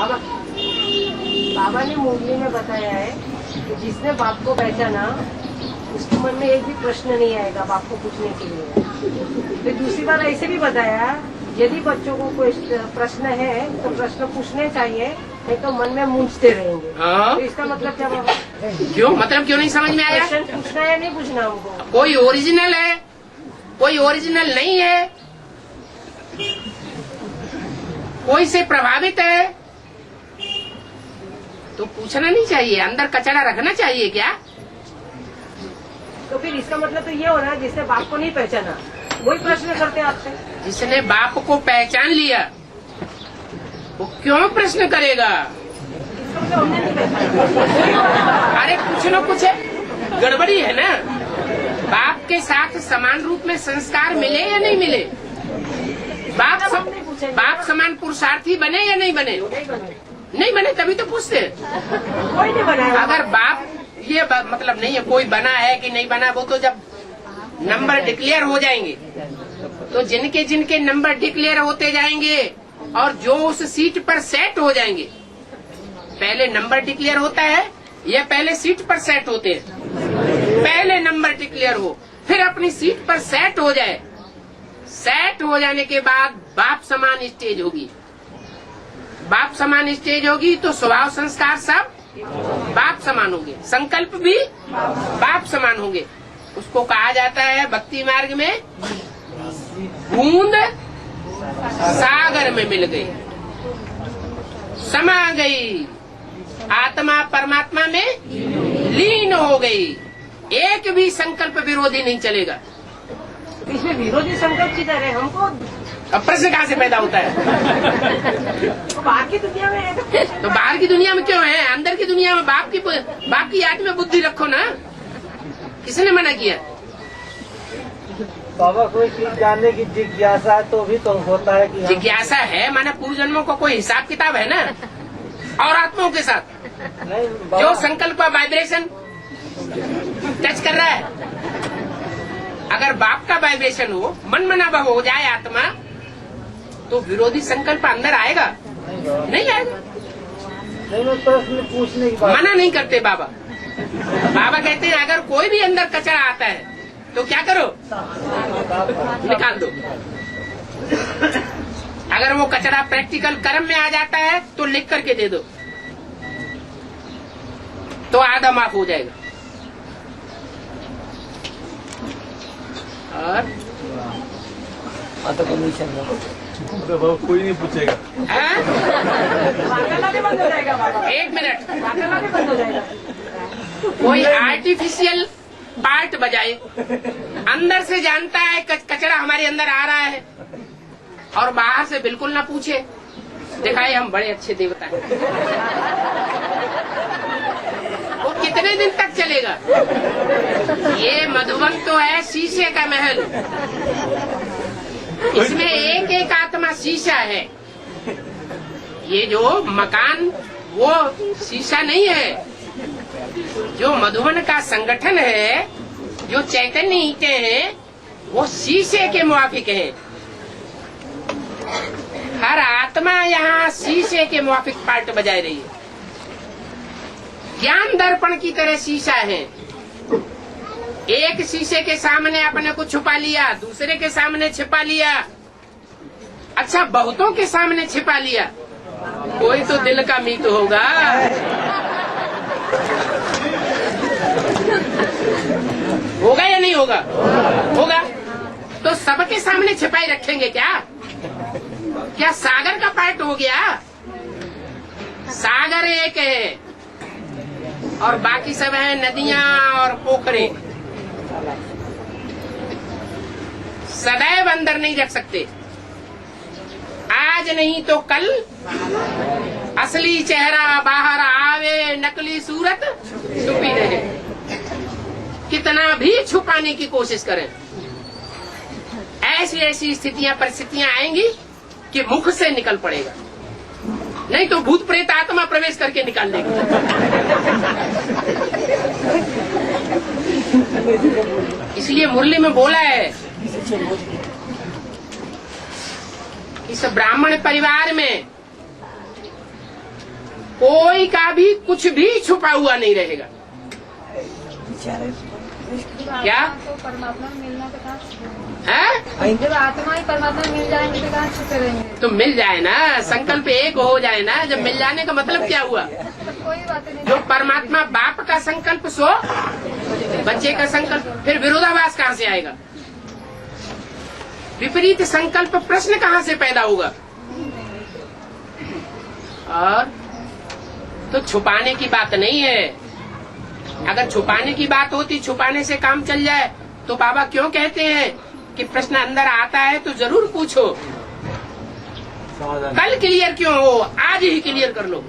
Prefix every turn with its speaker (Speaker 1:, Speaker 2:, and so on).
Speaker 1: बाबा बाबा ने मुरली में बताया है कि जिसने बाप को पहचाना उसके मन में एक भी प्रश्न नहीं आएगा बाप को पूछने के लिए। फिर दूसरी बार ऐसे भी बताया यदि बच्चों को कोई प्रश्न है तो प्रश्न पूछने चाहिए, नहीं तो मन में मूंझते रहेंगे। तो इसका मतलब क्या बाबा?
Speaker 2: क्यों मतलब क्यों नहीं समझ में आया?
Speaker 1: प्रश्न पूछना है नहीं पूछना हमको?
Speaker 2: कोई ओरिजिनल है कोई ओरिजिनल नहीं है, कोई से प्रभावित है तो पूछना नहीं चाहिए, अंदर कचरा रखना चाहिए क्या?
Speaker 1: तो फिर इसका मतलब तो ये हो रहा है जिसने बाप को नहीं पहचाना वही प्रश्न करते हैं आपसे।
Speaker 2: जिसने बाप को पहचान लिया वो क्यों प्रश्न करेगा?
Speaker 1: इसका मतलब हमने नहीं पहचाना।
Speaker 2: अरे कुछ न कुछ गड़बड़ी है ना। बाप के साथ समान रूप में संस्कार मिले या नहीं मिले? बाप समान पुरुषार्थी बने या नहीं बने? नहीं बने तभी तो पूछते।
Speaker 1: कोई नहीं बना।
Speaker 2: अगर बाप ये मतलब नहीं है कोई बना है कि नहीं बना, वो तो जब नंबर डिक्लेयर हो जाएंगे तो जिनके जिनके नंबर डिक्लेयर होते जाएंगे और जो उस सीट पर सेट हो जाएंगे, पहले नंबर डिक्लेयर होता है या पहले सीट पर सेट होते हैं? पहले नंबर डिक्लेयर हो फिर अपनी सीट पर सेट हो जाए, सेट हो जाने के बाद बाप समान स्टेज होगी। बाप समान स्टेज होगी तो स्वभाव संस्कार सब बाप समान होंगे, संकल्प भी बाप समान होंगे। उसको कहा जाता है भक्ति मार्ग में बूंद सागर में मिल गई, समा गई, आत्मा परमात्मा में लीन हो गई। एक भी संकल्प विरोधी नहीं चलेगा।
Speaker 1: इसमें विरोधी संकल्प किधर है? हमको
Speaker 2: अब प्रश्न कहाँ से पैदा होता है?
Speaker 1: तो बाहर की दुनिया में है
Speaker 2: तो बाहर की दुनिया में क्यों है? अंदर की दुनिया में बाप की याद में बुद्धि रखो ना। किसने मना किया?
Speaker 3: बाबा कोई चीज जानने की जिज्ञासा तो भी तो होता है कि
Speaker 2: जिज्ञासा है माना पूर्व जन्मों का कोई हिसाब किताब है ना, और आत्माओं के साथ
Speaker 3: नहीं
Speaker 2: जो संकल्प का वाइब्रेशन टच कर रहा है। अगर बाप का वाइब्रेशन हो, मन मनावा हो जाए आत्मा, तो विरोधी संकल्प अंदर आएगा? नहीं आएगा।
Speaker 3: नहीं प्रश्न पूछने की बात
Speaker 2: मना नहीं करते बाबा। बाबा कहते हैं अगर कोई भी अंदर कचरा आता है तो क्या करो? निकाल दो। अगर वो कचरा प्रैक्टिकल कर्म में आ जाता है तो लिख करके दे दो, तो आधा माफ हो जाएगा। और
Speaker 4: कोई नहीं पूछेगा।
Speaker 1: बंद हो जाएगा बाबा।
Speaker 2: एक मिनट,
Speaker 1: बंद हो जाएगा।
Speaker 2: कोई आर्टिफिशियल पार्ट बजाए, अंदर से जानता है कचरा हमारे अंदर आ रहा है और बाहर से बिल्कुल ना पूछे, दिखाए हम बड़े अच्छे देवता हैं, वो कितने दिन तक चलेगा? ये मधुबन तो है शीशे का महल, इसमें एक एक आत्मा शीशा है। ये जो मकान वो शीशा नहीं है। जो मधुबन का संगठन है, जो चैतन्य ईंटे हैं, वो शीशे के मुआफिक है। हर आत्मा यहाँ शीशे के मुआफिक पार्ट बजाय रही है। ज्ञान दर्पण की तरह शीशा है। एक शीशे के सामने अपने को छुपा लिया, दूसरे के सामने छिपा लिया, अच्छा बहुतों के सामने छिपा लिया, कोई तो दिल का मीत होगा। होगा या नहीं होगा? होगा। तो सबके सामने छिपाई रखेंगे क्या? क्या सागर का पार्ट हो गया? सागर एक है और बाकी सब है नदियां और पोखरे। सदैव अंदर नहीं रख सकते। आज नहीं तो कल असली चेहरा बाहर आवे, नकली सूरत छुपी रहे। कितना भी छुपाने की कोशिश करें, ऐसी ऐसी स्थितियां परिस्थितियां आएंगी कि मुख से निकल पड़ेगा, नहीं तो भूत प्रेत आत्मा प्रवेश करके निकाल देगी। इसलिए मुरली में बोला है इस ब्राह्मण परिवार में कोई का भी कुछ भी छुपा हुआ नहीं रहेगा। क्या
Speaker 5: तो परमात्मा में मिलना तो कहाँ
Speaker 2: है?
Speaker 5: जब आत्मा ही परमात्मा में मिल जाएंगे तो कहाँ छुपे रहेंगे।
Speaker 2: तो मिल जाए ना, संकल्प एक हो जाए ना। जब मिल जाने का मतलब क्या हुआ?
Speaker 5: कोई बात नहीं।
Speaker 2: जो परमात्मा बाप का संकल्प सो बच्चे का संकल्प, फिर विरोधाभास कहाँ से आएगा? विपरीत संकल्प प्रश्न कहाँ से पैदा होगा? और तो छुपाने की बात नहीं है। अगर छुपाने की बात होती, छुपाने से काम चल जाए, तो बाबा क्यों कहते हैं कि प्रश्न अंदर आता है तो जरूर पूछो। कल क्लियर क्यों हो, आज ही क्लियर कर लो।